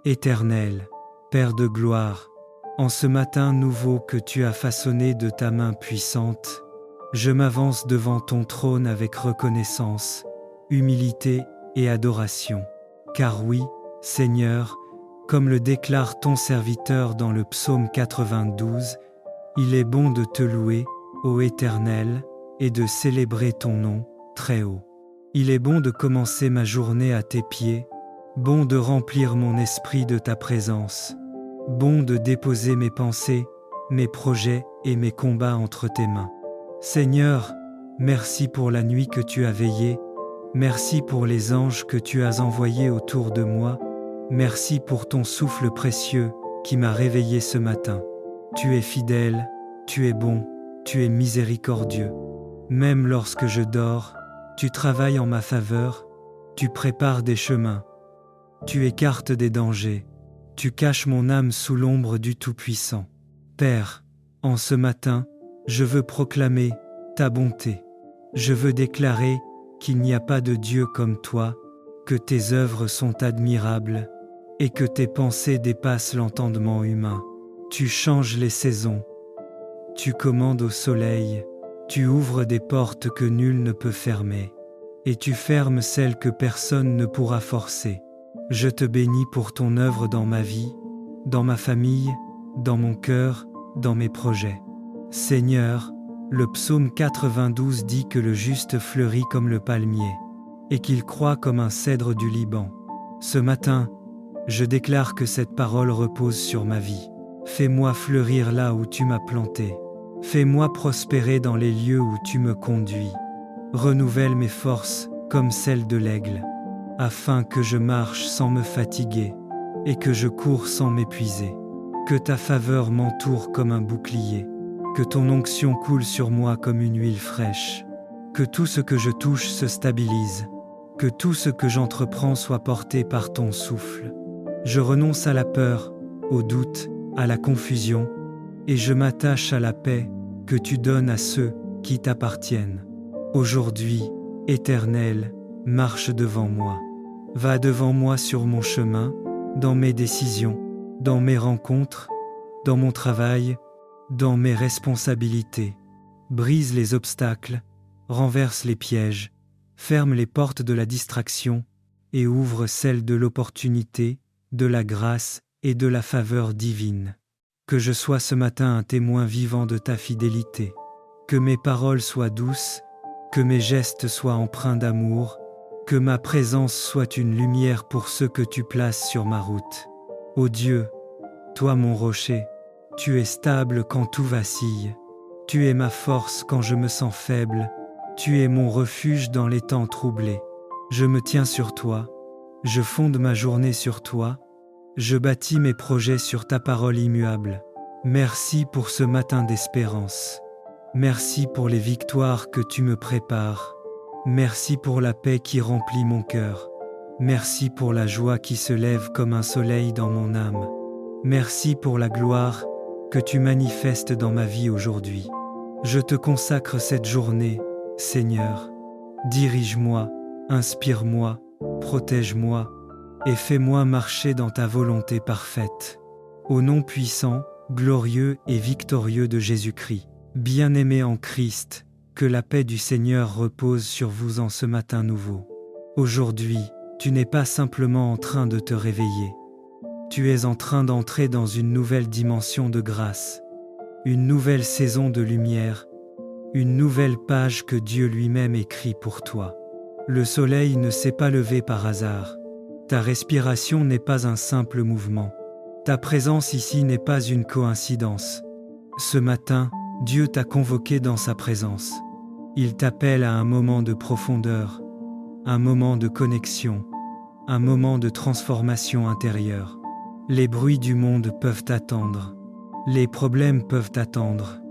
Éternel, Père de gloire, en ce matin nouveau que tu as façonné de ta main puissante, je m'avance devant ton trône avec reconnaissance, humilité et adoration. Car oui, Seigneur, comme le déclare ton serviteur dans le psaume 92, il est bon de te louer, ô Éternel, et de célébrer ton nom, très haut. Il est bon de commencer ma journée à tes pieds, bon de remplir mon esprit de ta présence, bon de déposer mes pensées, mes projets et mes combats entre tes mains. Seigneur, merci pour la nuit que tu as veillée, merci pour les anges que tu as envoyés autour de moi, merci pour ton souffle précieux qui m'a réveillé ce matin. Tu es fidèle, tu es bon, tu es miséricordieux. Même lorsque je dors, tu travailles en ma faveur, tu prépares des chemins, tu écartes des dangers, tu caches mon âme sous l'ombre du Tout-Puissant. Père, en ce matin, je veux proclamer ta bonté. Je veux déclarer qu'il n'y a pas de Dieu comme toi, que tes œuvres sont admirables et que tes pensées dépassent l'entendement humain. Tu changes les saisons, tu commandes au soleil, tu ouvres des portes que nul ne peut fermer, et tu fermes celles que personne ne pourra forcer. Je te bénis pour ton œuvre dans ma vie, dans ma famille, dans mon cœur, dans mes projets. Seigneur, le psaume 92 dit que le juste fleurit comme le palmier, et qu'il croît comme un cèdre du Liban. Ce matin, je déclare que cette parole repose sur ma vie. Fais-moi fleurir là où tu m'as planté. Fais-moi prospérer dans les lieux où tu me conduis. Renouvelle mes forces comme celles de l'aigle, afin que je marche sans me fatiguer et que je cours sans m'épuiser. Que ta faveur m'entoure comme un bouclier, que ton onction coule sur moi comme une huile fraîche, que tout ce que je touche se stabilise, que tout ce que j'entreprends soit porté par ton souffle. Je renonce à la peur, au doute, à la confusion, et je m'attache à la paix que tu donnes à ceux qui t'appartiennent. Aujourd'hui, Éternel, marche devant moi. Va devant moi sur mon chemin, dans mes décisions, dans mes rencontres, dans mon travail, dans mes responsabilités. Brise les obstacles, renverse les pièges, ferme les portes de la distraction et ouvre celles de l'opportunité, de la grâce et de la faveur divine. Que je sois ce matin un témoin vivant de ta fidélité. Que mes paroles soient douces, que mes gestes soient empreints d'amour, que ma présence soit une lumière pour ceux que tu places sur ma route. Ô Dieu, toi mon rocher, tu es stable quand tout vacille. Tu es ma force quand je me sens faible. Tu es mon refuge dans les temps troublés. Je me tiens sur toi, je fonde ma journée sur toi, je bâtis mes projets sur ta parole immuable. Merci pour ce matin d'espérance. Merci pour les victoires que tu me prépares. Merci pour la paix qui remplit mon cœur. Merci pour la joie qui se lève comme un soleil dans mon âme. Merci pour la gloire que tu manifestes dans ma vie aujourd'hui. Je te consacre cette journée, Seigneur. Dirige-moi, inspire-moi, protège-moi et fais-moi marcher dans ta volonté parfaite. Au nom puissant, glorieux et victorieux de Jésus-Christ. Bien-aimés en Christ, que la paix du Seigneur repose sur vous en ce matin nouveau. Aujourd'hui, tu n'es pas simplement en train de te réveiller. Tu es en train d'entrer dans une nouvelle dimension de grâce, une nouvelle saison de lumière, une nouvelle page que Dieu lui-même écrit pour toi. Le soleil ne s'est pas levé par hasard. Ta respiration n'est pas un simple mouvement. Ta présence ici n'est pas une coïncidence. Ce matin, Dieu t'a convoqué dans sa présence. Il t'appelle à un moment de profondeur, un moment de connexion, un moment de transformation intérieure. Les bruits du monde peuvent attendre. Les problèmes peuvent attendre.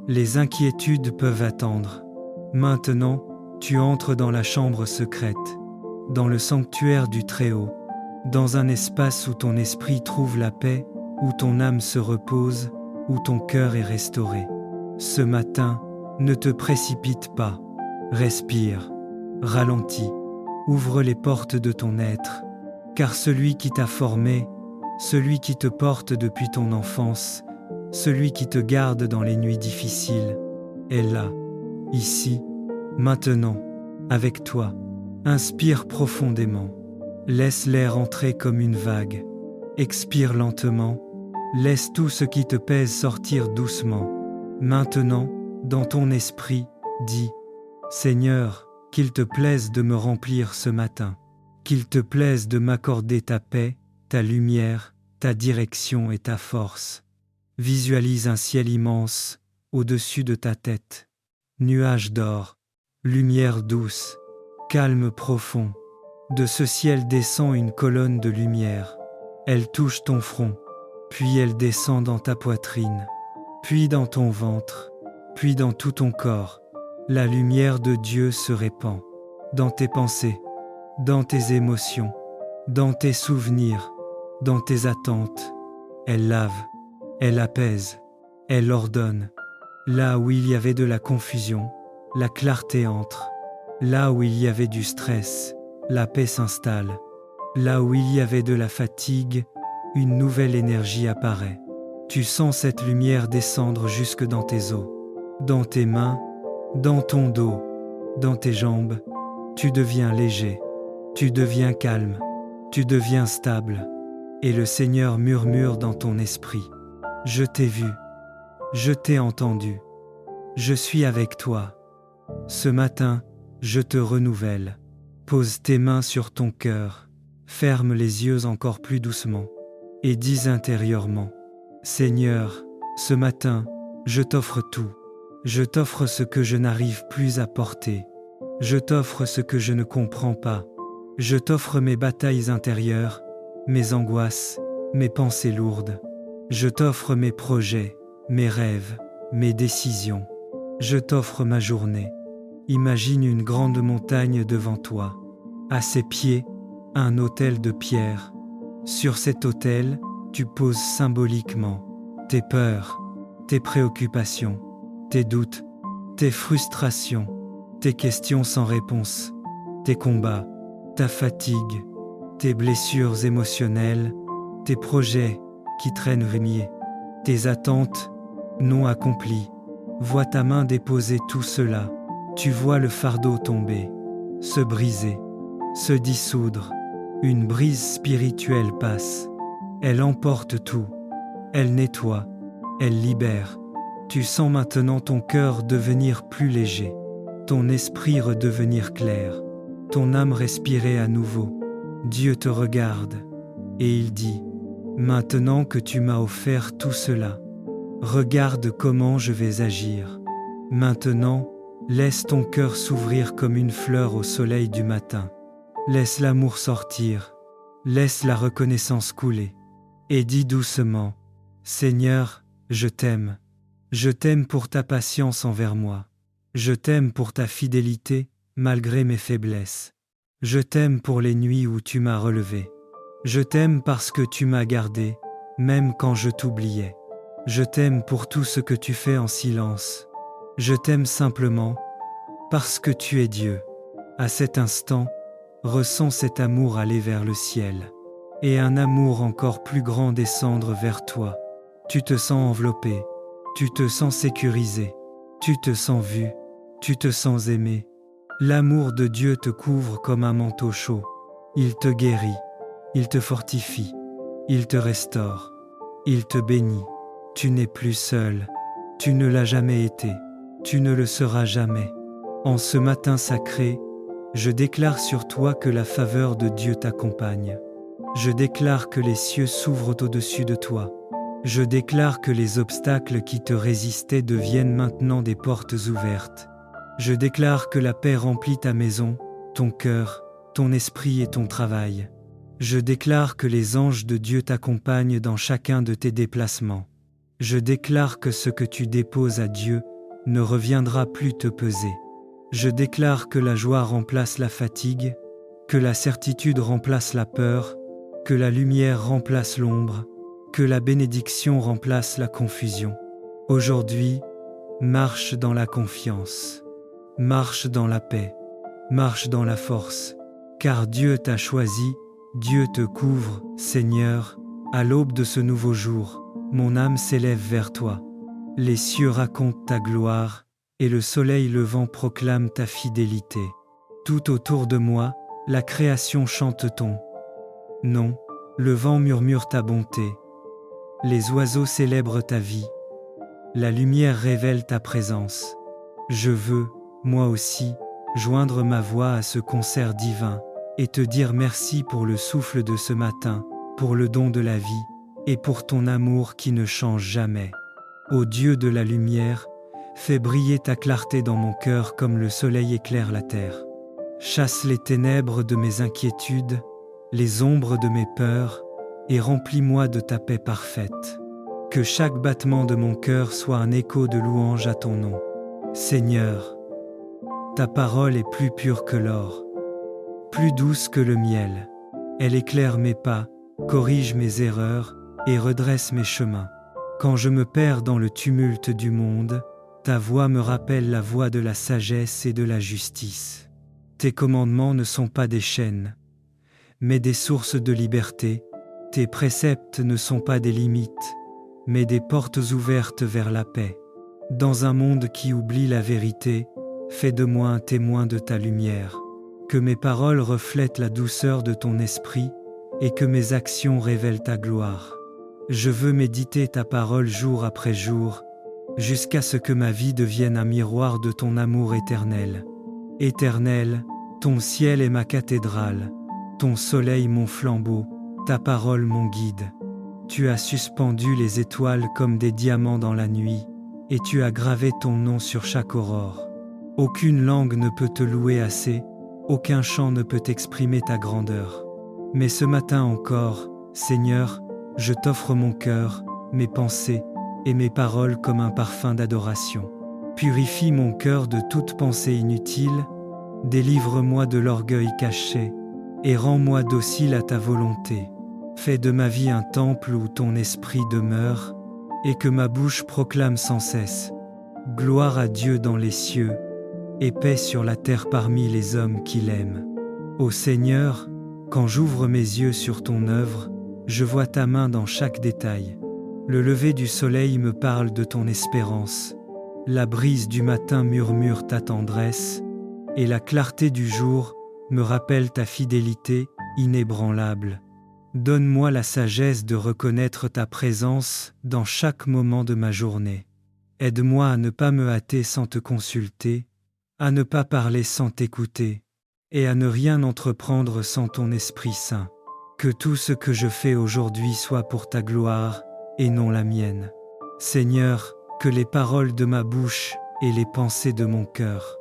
Les inquiétudes peuvent attendre. Maintenant, tu entres dans la chambre secrète, dans le sanctuaire du Très-Haut, dans un espace où ton esprit trouve la paix, où ton âme se repose, où ton cœur est restauré. Ce matin, ne te précipite pas. Respire, ralentis, ouvre les portes de ton être, car celui qui t'a formé, celui qui te porte depuis ton enfance, celui qui te garde dans les nuits difficiles, est là, ici, maintenant, avec toi. Inspire profondément. Laisse l'air entrer comme une vague. Expire lentement. Laisse tout ce qui te pèse sortir doucement. Maintenant, dans ton esprit, dis « Seigneur, qu'il te plaise de me remplir ce matin. Qu'il te plaise de m'accorder ta paix, ta lumière, ta direction et ta force. » Visualise un ciel immense, au-dessus de ta tête. Nuages d'or, lumière douce, calme profond. De ce ciel descend une colonne de lumière. Elle touche ton front, puis elle descend dans ta poitrine, puis dans ton ventre, puis dans tout ton corps. La lumière de Dieu se répand dans tes pensées, dans tes émotions, dans tes souvenirs, dans tes attentes. Elle lave, elle apaise, elle ordonne. Là où il y avait de la confusion, la clarté entre. Là où il y avait du stress, la paix s'installe. Là où il y avait de la fatigue, une nouvelle énergie apparaît. Tu sens cette lumière descendre jusque dans tes os, dans tes mains, dans ton dos, dans tes jambes. Tu deviens léger, tu deviens calme, tu deviens stable. Et le Seigneur murmure dans ton esprit. Je t'ai vu, je t'ai entendu, je suis avec toi. Ce matin, je te renouvelle. Pose tes mains sur ton cœur, ferme les yeux encore plus doucement, et dis intérieurement, Seigneur, ce matin, je t'offre tout. Je t'offre ce que je n'arrive plus à porter. Je t'offre ce que je ne comprends pas. Je t'offre mes batailles intérieures, mes angoisses, mes pensées lourdes. Je t'offre mes projets, mes rêves, mes décisions. Je t'offre ma journée. Imagine une grande montagne devant toi. À ses pieds, un autel de pierre. Sur cet autel, tu poses symboliquement tes peurs, tes préoccupations, tes doutes, tes frustrations, tes questions sans réponse, tes combats, ta fatigue, tes blessures émotionnelles, tes projets qui traînent remiers, tes attentes non accomplies. Vois ta main déposer tout cela. Tu vois le fardeau tomber, se briser, se dissoudre. Une brise spirituelle passe. Elle emporte tout. Elle nettoie. Elle libère. Tu sens maintenant ton cœur devenir plus léger, ton esprit redevenir clair, ton âme respirer à nouveau. Dieu te regarde et il dit « Maintenant que tu m'as offert tout cela, regarde comment je vais agir. Maintenant, laisse ton cœur s'ouvrir comme une fleur au soleil du matin. Laisse l'amour sortir, laisse la reconnaissance couler. Et dis doucement, Seigneur, je t'aime. Je t'aime pour ta patience envers moi. Je t'aime pour ta fidélité, malgré mes faiblesses. Je t'aime pour les nuits où tu m'as relevé. Je t'aime parce que tu m'as gardé, même quand je t'oubliais. Je t'aime pour tout ce que tu fais en silence. Je t'aime simplement parce que tu es Dieu. À cet instant, ressens cet amour aller vers le ciel, et un amour encore plus grand descendre vers toi. Tu te sens enveloppé, tu te sens sécurisé, tu te sens vu, tu te sens aimé. L'amour de Dieu te couvre comme un manteau chaud. Il te guérit, il te fortifie, il te restaure, il te bénit. Tu n'es plus seul, tu ne l'as jamais été, tu ne le seras jamais. En ce matin sacré, je déclare sur toi que la faveur de Dieu t'accompagne. Je déclare que les cieux s'ouvrent au-dessus de toi. Je déclare que les obstacles qui te résistaient deviennent maintenant des portes ouvertes. Je déclare que la paix remplit ta maison, ton cœur, ton esprit et ton travail. Je déclare que les anges de Dieu t'accompagnent dans chacun de tes déplacements. Je déclare que ce que tu déposes à Dieu ne reviendra plus te peser. Je déclare que la joie remplace la fatigue, que la certitude remplace la peur, que la lumière remplace l'ombre, que la bénédiction remplace la confusion. Aujourd'hui, marche dans la confiance, marche dans la paix, marche dans la force, car Dieu t'a choisi, Dieu te couvre, Seigneur, À l'aube de ce nouveau jour, mon âme s'élève vers toi. Les cieux racontent ta gloire, et le soleil levant proclame ta fidélité. Tout autour de moi, la création chante ton nom, le vent murmure ta bonté. Les oiseaux célèbrent ta vie. La lumière révèle ta présence. Je veux, moi aussi, joindre ma voix à ce concert divin, et te dire merci pour le souffle de ce matin, pour le don de la vie, et pour ton amour qui ne change jamais. Ô Dieu de la lumière, fais briller ta clarté dans mon cœur comme le soleil éclaire la terre. Chasse les ténèbres de mes inquiétudes, les ombres de mes peurs, et remplis-moi de ta paix parfaite. Que chaque battement de mon cœur soit un écho de louange à ton nom. Seigneur, ta parole est plus pure que l'or, plus douce que le miel. Elle éclaire mes pas, corrige mes erreurs et redresse mes chemins. Quand je me perds dans le tumulte du monde, ta voix me rappelle la voie de la sagesse et de la justice. Tes commandements ne sont pas des chaînes, mais des sources de liberté. Tes préceptes ne sont pas des limites, mais des portes ouvertes vers la paix. Dans un monde qui oublie la vérité, fais de moi un témoin de ta lumière. Que mes paroles reflètent la douceur de ton esprit et que mes actions révèlent ta gloire. Je veux méditer ta parole jour après jour, jusqu'à ce que ma vie devienne un miroir de ton amour éternel. Éternel, ton ciel est ma cathédrale, ton soleil mon flambeau, ta parole mon guide. Tu as suspendu les étoiles comme des diamants dans la nuit, et tu as gravé ton nom sur chaque aurore. Aucune langue ne peut te louer assez, aucun chant ne peut exprimer ta grandeur. Mais ce matin encore, Seigneur, je t'offre mon cœur, mes pensées et mes paroles comme un parfum d'adoration. Purifie mon cœur de toute pensée inutile, délivre-moi de l'orgueil caché, et rends-moi docile à ta volonté. Fais de ma vie un temple où ton esprit demeure, et que ma bouche proclame sans cesse « Gloire à Dieu dans les cieux, et paix sur la terre parmi les hommes qui l'aiment. » Ô Seigneur, quand j'ouvre mes yeux sur ton œuvre, je vois ta main dans chaque détail. Le lever du soleil me parle de ton espérance, la brise du matin murmure ta tendresse, et la clarté du jour me rappelle ta fidélité inébranlable. Donne-moi la sagesse de reconnaître ta présence dans chaque moment de ma journée. Aide-moi à ne pas me hâter sans te consulter, à ne pas parler sans t'écouter, et à ne rien entreprendre sans ton Esprit Saint. Que tout ce que je fais aujourd'hui soit pour ta gloire et non la mienne. Seigneur, que les paroles de ma bouche et les pensées de mon cœur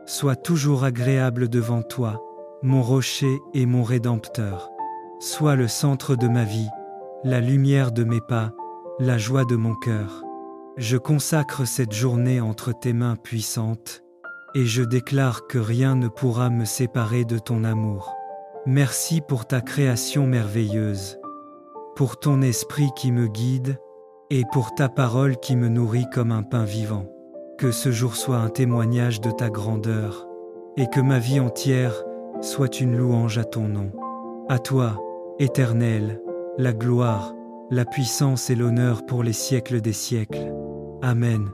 soient toujours agréables devant toi, mon rocher et mon rédempteur. Sois le centre de ma vie, la lumière de mes pas, la joie de mon cœur. Je consacre cette journée entre tes mains puissantes, et je déclare que rien ne pourra me séparer de ton amour. Merci pour ta création merveilleuse, pour ton esprit qui me guide, et pour ta parole qui me nourrit comme un pain vivant. Que ce jour soit un témoignage de ta grandeur, et que ma vie entière soit une louange à ton nom. À toi, Éternel, la gloire, la puissance et l'honneur pour les siècles des siècles. Amen.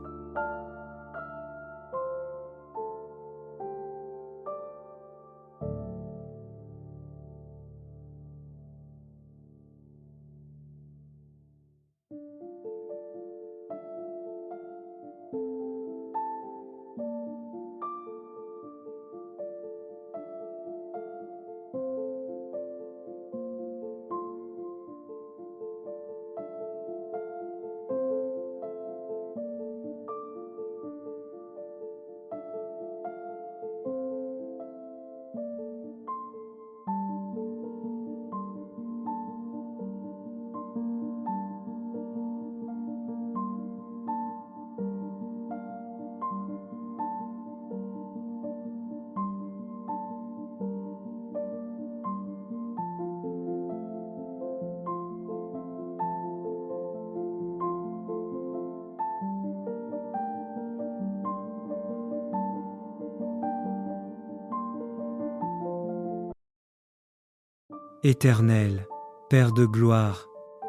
Éternel, Père de gloire,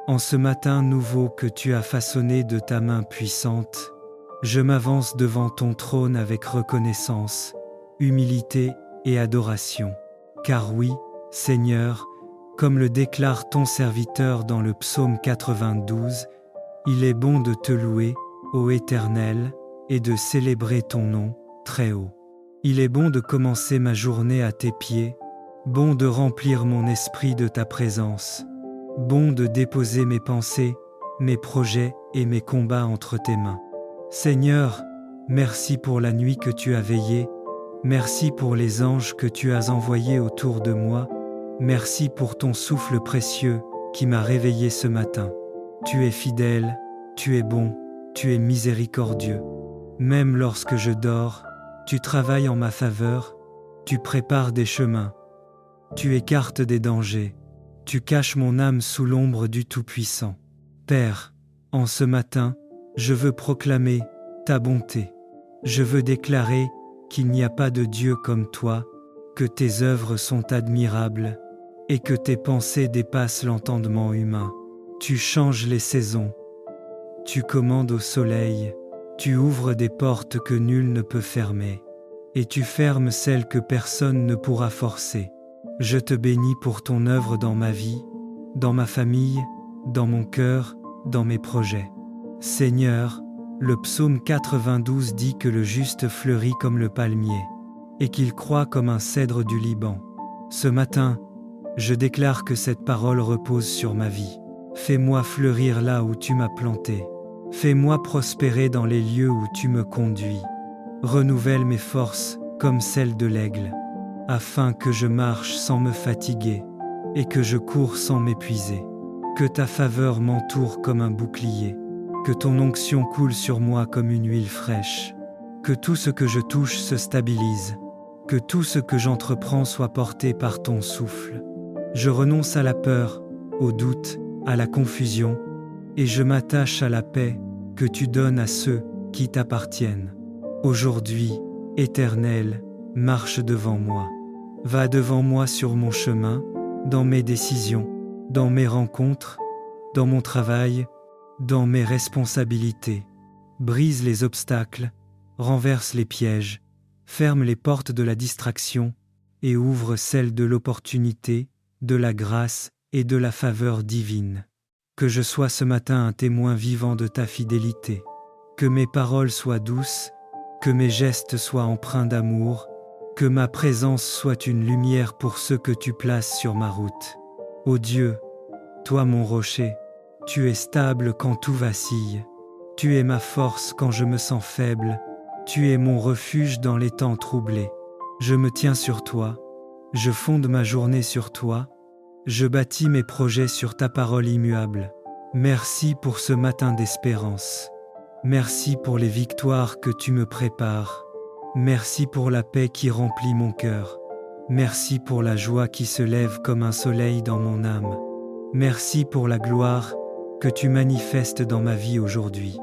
En ce matin nouveau que tu as façonné de ta main puissante, je m'avance devant ton trône avec reconnaissance, humilité et adoration. Car oui, Seigneur, comme le déclare ton serviteur dans le psaume 92, il est bon de te louer, ô Éternel, et de célébrer ton nom, très haut. Il est bon de commencer ma journée à tes pieds, bon de remplir mon esprit de ta présence, bon de déposer mes pensées, mes projets et mes combats entre tes mains. Seigneur, merci pour la nuit que tu as veillée, merci pour les anges que tu as envoyés autour de moi, merci pour ton souffle précieux qui m'a réveillé ce matin. Tu es fidèle, tu es bon, tu es miséricordieux. Même lorsque je dors, tu travailles en ma faveur, tu prépares des chemins, tu écartes des dangers, tu caches mon âme sous l'ombre du Tout-Puissant. Père, en ce matin, je veux proclamer ta bonté. Je veux déclarer qu'il n'y a pas de Dieu comme toi, que tes œuvres sont admirables et que tes pensées dépassent l'entendement humain. Tu changes les saisons, tu commandes au soleil, tu ouvres des portes que nul ne peut fermer, et tu fermes celles que personne ne pourra forcer. Je te bénis pour ton œuvre dans ma vie, dans ma famille, dans mon cœur, dans mes projets. Seigneur, le psaume 92 dit que le juste fleurit comme le palmier, et qu'il croît comme un cèdre du Liban. Ce matin, je déclare que cette parole repose sur ma vie. Fais-moi fleurir là où tu m'as planté. Fais-moi prospérer dans les lieux où tu me conduis. Renouvelle mes forces comme celles de l'aigle, afin que je marche sans me fatiguer et que je cours sans m'épuiser. Que ta faveur m'entoure comme un bouclier, que ton onction coule sur moi comme une huile fraîche, que tout ce que je touche se stabilise, que tout ce que j'entreprends soit porté par ton souffle. Je renonce à la peur, au doute, à la confusion, et je m'attache à la paix que tu donnes à ceux qui t'appartiennent. Aujourd'hui, Éternel, marche devant moi. Va devant moi sur mon chemin, dans mes décisions, dans mes rencontres, dans mon travail, dans mes responsabilités. Brise les obstacles, renverse les pièges, ferme les portes de la distraction et ouvre celles de l'opportunité, de la grâce et de la faveur divine. Que je sois ce matin un témoin vivant de ta fidélité. Que mes paroles soient douces, que mes gestes soient empreints d'amour, que ma présence soit une lumière pour ceux que tu places sur ma route. Ô Dieu, toi mon rocher, tu es stable quand tout vacille. Tu es ma force quand je me sens faible. Tu es mon refuge dans les temps troublés. Je me tiens sur toi, je fonde ma journée sur toi, je bâtis mes projets sur ta parole immuable. Merci pour ce matin d'espérance. Merci pour les victoires que tu me prépares. Merci pour la paix qui remplit mon cœur. Merci pour la joie qui se lève comme un soleil dans mon âme. Merci pour la gloire que tu manifestes dans ma vie aujourd'hui.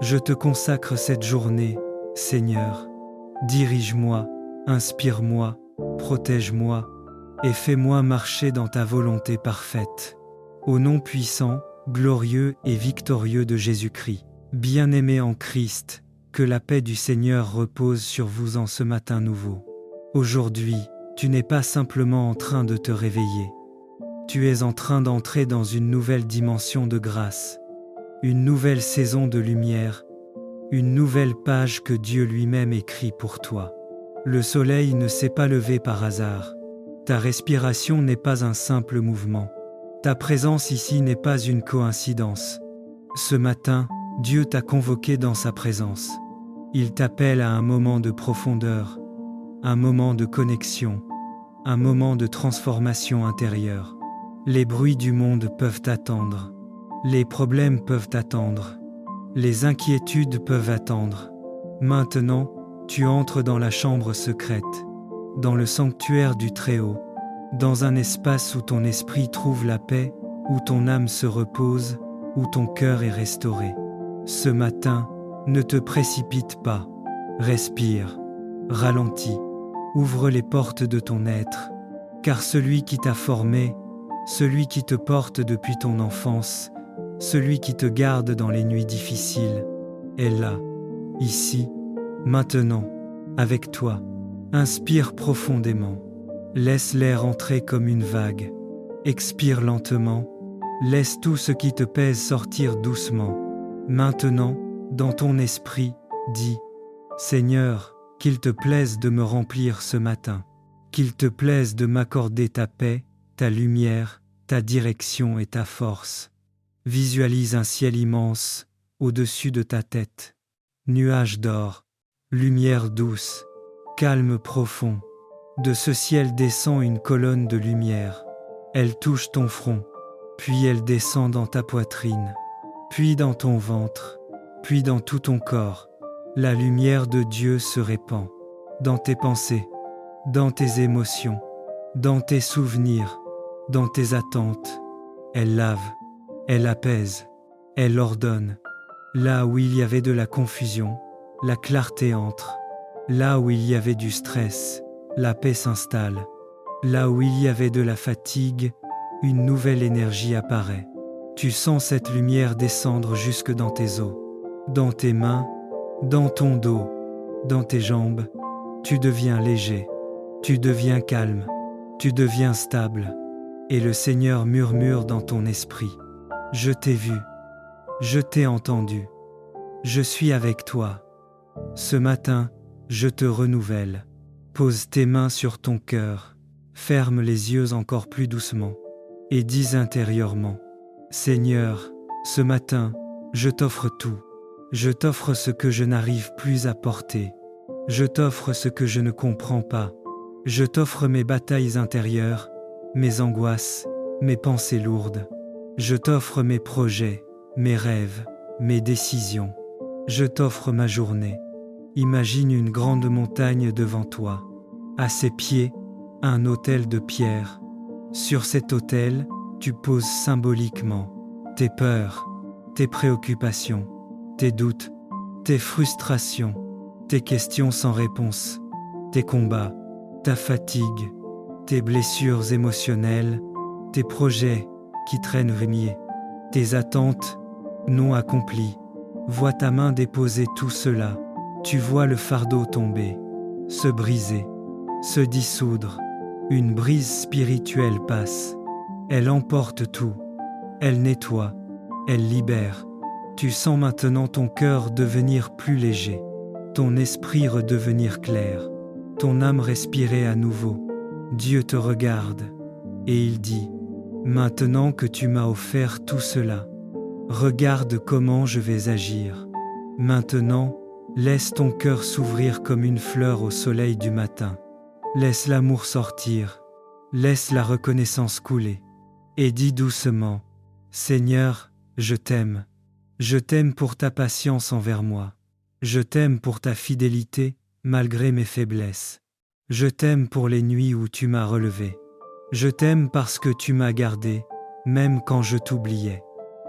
Je te consacre cette journée, Seigneur. Dirige-moi, inspire-moi, protège-moi et fais-moi marcher dans ta volonté parfaite. Au nom puissant, glorieux et victorieux de Jésus-Christ. Bien-aimés en Christ, que la paix du Seigneur repose sur vous en ce matin nouveau. Aujourd'hui, tu n'es pas simplement en train de te réveiller. Tu es en train d'entrer dans une nouvelle dimension de grâce, une nouvelle saison de lumière, une nouvelle page que Dieu lui-même écrit pour toi. Le soleil ne s'est pas levé par hasard. Ta respiration n'est pas un simple mouvement. Ta présence ici n'est pas une coïncidence. Ce matin, Dieu t'a convoqué dans sa présence. Il t'appelle à un moment de profondeur, un moment de connexion, un moment de transformation intérieure. Les bruits du monde peuvent attendre. Les problèmes peuvent attendre. Les inquiétudes peuvent attendre. Maintenant, tu entres dans la chambre secrète, dans le sanctuaire du Très-Haut, dans un espace où ton esprit trouve la paix, où ton âme se repose, où ton cœur est restauré. Ce matin, ne te précipite pas. Respire, ralentis, ouvre les portes de ton être, car celui qui t'a formé, celui qui te porte depuis ton enfance, celui qui te garde dans les nuits difficiles, est là, ici, maintenant, avec toi. Inspire profondément. Laisse l'air entrer comme une vague. Expire lentement. Laisse tout ce qui te pèse sortir doucement. Maintenant, dans ton esprit, dis « Seigneur, qu'il te plaise de me remplir ce matin. Qu'il te plaise de m'accorder ta paix, ta lumière, ta direction et ta force. » Visualise un ciel immense au-dessus de ta tête. Nuages d'or, lumière douce, calme profond. De ce ciel descend une colonne de lumière. Elle touche ton front, puis elle descend dans ta poitrine, puis dans ton ventre, puis dans tout ton corps. La lumière de Dieu se répand dans tes pensées, dans tes émotions, dans tes souvenirs, dans tes attentes. Elle lave, elle apaise, elle ordonne. Là où il y avait de la confusion, la clarté entre. Là où il y avait du stress, la paix s'installe. Là où il y avait de la fatigue, une nouvelle énergie apparaît. Tu sens cette lumière descendre jusque dans tes os, dans tes mains, dans ton dos, dans tes jambes. Tu deviens léger, tu deviens calme, tu deviens stable. Et le Seigneur murmure dans ton esprit. Je t'ai vu, je t'ai entendu, je suis avec toi. Ce matin, je te renouvelle. Pose tes mains sur ton cœur, ferme les yeux encore plus doucement et dis intérieurement « Seigneur, ce matin, je t'offre tout. Je t'offre ce que je n'arrive plus à porter. Je t'offre ce que je ne comprends pas. Je t'offre mes batailles intérieures, mes angoisses, mes pensées lourdes. Je t'offre mes projets, mes rêves, mes décisions. Je t'offre ma journée. » Imagine une grande montagne devant toi. À ses pieds, un autel de pierre. Sur cet autel, tu poses symboliquement tes peurs, tes préoccupations, tes doutes, tes frustrations, tes questions sans réponse, tes combats, ta fatigue, tes blessures émotionnelles, tes projets qui traînent reniés, tes attentes non accomplies. Vois ta main déposer tout cela. Tu vois le fardeau tomber, se briser, se dissoudre. Une brise spirituelle passe. Elle emporte tout. Elle nettoie. Elle libère. Tu sens maintenant ton cœur devenir plus léger, ton esprit redevenir clair, ton âme respirer à nouveau. Dieu te regarde et il dit « Maintenant que tu m'as offert tout cela, regarde comment je vais agir. Maintenant, laisse ton cœur s'ouvrir comme une fleur au soleil du matin. Laisse l'amour sortir, laisse la reconnaissance couler. Et dis doucement, Seigneur, je t'aime. Je t'aime pour ta patience envers moi. Je t'aime pour ta fidélité, malgré mes faiblesses. Je t'aime pour les nuits où tu m'as relevé. Je t'aime parce que tu m'as gardé, même quand je t'oubliais.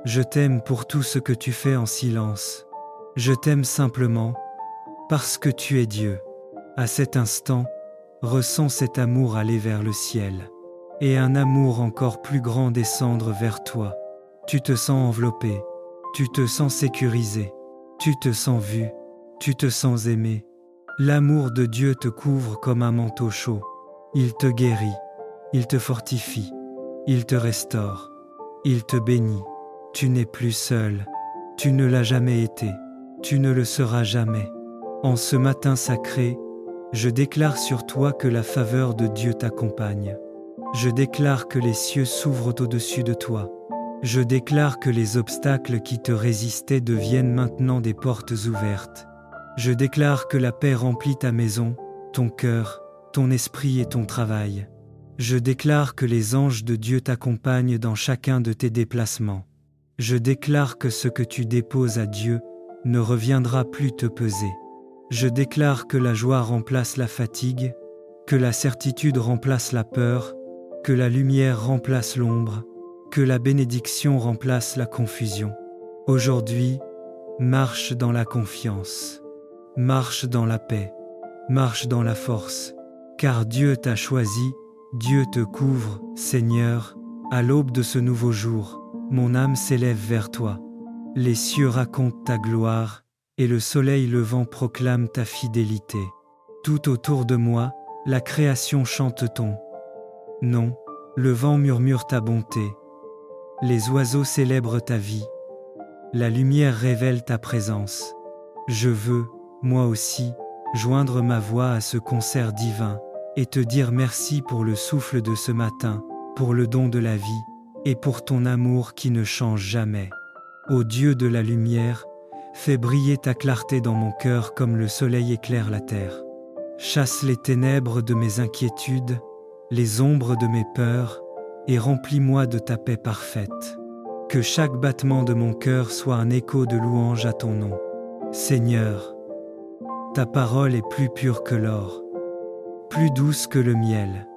Je t'aime pour tout ce que tu fais en silence. Je t'aime simplement parce que tu es Dieu. À cet instant, ressens cet amour aller vers le ciel et un amour encore plus grand descendre vers toi. Tu te sens enveloppé, tu te sens sécurisé, tu te sens vu, tu te sens aimé. L'amour de Dieu te couvre comme un manteau chaud. Il te guérit, il te fortifie, il te restaure, il te bénit. Tu n'es plus seul, tu ne l'as jamais été, tu ne le seras jamais. En ce matin sacré, je déclare sur toi que la faveur de Dieu t'accompagne. Je déclare que les cieux s'ouvrent au-dessus de toi. Je déclare que les obstacles qui te résistaient deviennent maintenant des portes ouvertes. Je déclare que la paix remplit ta maison, ton cœur, ton esprit et ton travail. Je déclare que les anges de Dieu t'accompagnent dans chacun de tes déplacements. Je déclare que ce que tu déposes à Dieu ne reviendra plus te peser. Je déclare que la joie remplace la fatigue, que la certitude remplace la peur, que la lumière remplace l'ombre, que la bénédiction remplace la confusion. Aujourd'hui, marche dans la confiance, marche dans la paix, marche dans la force, car Dieu t'a choisi, Dieu te couvre, Seigneur, À l'aube de ce nouveau jour, mon âme s'élève vers toi. Les cieux racontent ta gloire, et le soleil levant proclame ta fidélité. Tout autour de moi, la création chante ton nom, le vent murmure ta bonté. Les oiseaux célèbrent ta vie. La lumière révèle ta présence. Je veux, moi aussi, joindre ma voix à ce concert divin, et te dire merci pour le souffle de ce matin, pour le don de la vie, et pour ton amour qui ne change jamais. Ô Dieu de la lumière, fais briller ta clarté dans mon cœur comme le soleil éclaire la terre. Chasse les ténèbres de mes inquiétudes, les ombres de mes peurs, et remplis-moi de ta paix parfaite. Que chaque battement de mon cœur soit un écho de louange à ton nom. Seigneur, ta parole est plus pure que l'or, plus douce que le miel.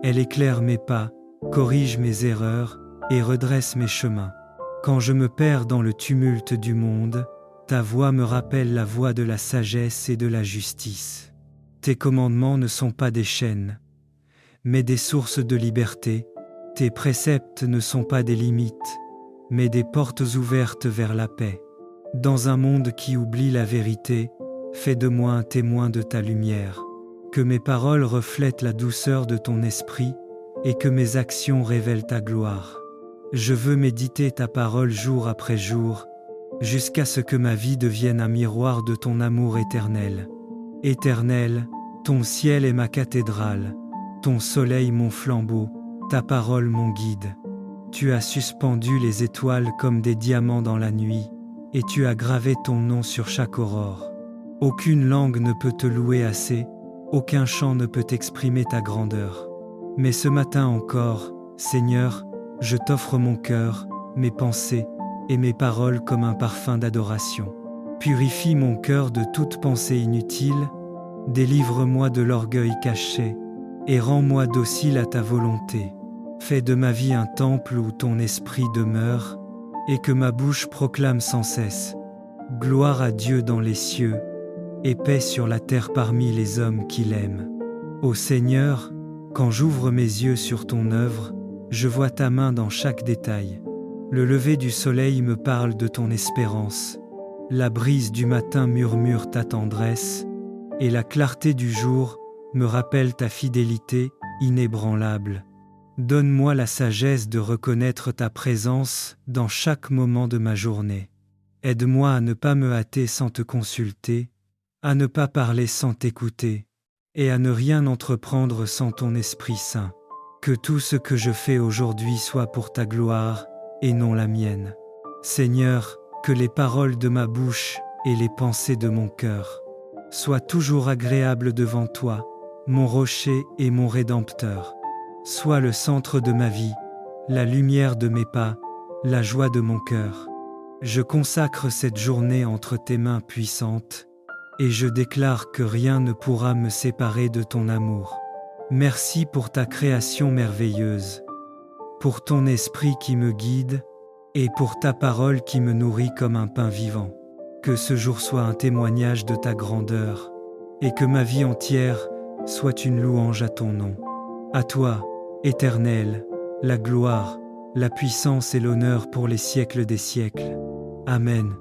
Elle éclaire mes pas, corrige mes erreurs et redresse mes chemins. Quand je me perds dans le tumulte du monde, ta voix me rappelle la voie de la sagesse et de la justice. Tes commandements ne sont pas des chaînes, mais des sources de liberté. Tes préceptes ne sont pas des limites, mais des portes ouvertes vers la paix. Dans un monde qui oublie la vérité, fais de moi un témoin de ta lumière. Que mes paroles reflètent la douceur de ton esprit et que mes actions révèlent ta gloire. Je veux méditer ta parole jour après jour, jusqu'à ce que ma vie devienne un miroir de ton amour éternel. Éternel, ton ciel est ma cathédrale, ton soleil mon flambeau, ta parole mon guide. Tu as suspendu les étoiles comme des diamants dans la nuit, et tu as gravé ton nom sur chaque aurore. Aucune langue ne peut te louer assez, aucun chant ne peut exprimer ta grandeur. Mais ce matin encore, Seigneur, je t'offre mon cœur, mes pensées et mes paroles comme un parfum d'adoration. Purifie mon cœur de toute pensée inutile, délivre-moi de l'orgueil caché, et rends-moi docile à ta volonté. Fais de ma vie un temple où ton esprit demeure, et que ma bouche proclame sans cesse « Gloire à Dieu dans les cieux, et paix sur la terre parmi les hommes qui l'aiment. » Ô Seigneur, quand j'ouvre mes yeux sur ton œuvre, je vois ta main dans chaque détail. Le lever du soleil me parle de ton espérance, la brise du matin murmure ta tendresse, et la clarté du jour me rappelle ta fidélité inébranlable. Donne-moi la sagesse de reconnaître ta présence dans chaque moment de ma journée. Aide-moi à ne pas me hâter sans te consulter, à ne pas parler sans t'écouter, et à ne rien entreprendre sans ton Esprit Saint. Que tout ce que je fais aujourd'hui soit pour ta gloire et non la mienne. Seigneur, que les paroles de ma bouche et les pensées de mon cœur soient toujours agréables devant toi, mon rocher et mon rédempteur. Sois le centre de ma vie, la lumière de mes pas, la joie de mon cœur. Je consacre cette journée entre tes mains puissantes, et je déclare que rien ne pourra me séparer de ton amour. Merci pour ta création merveilleuse, pour ton esprit qui me guide, et pour ta parole qui me nourrit comme un pain vivant. Que ce jour soit un témoignage de ta grandeur, et que ma vie entière soit une louange à ton nom. À toi, Éternel, la gloire, la puissance et l'honneur pour les siècles des siècles. Amen.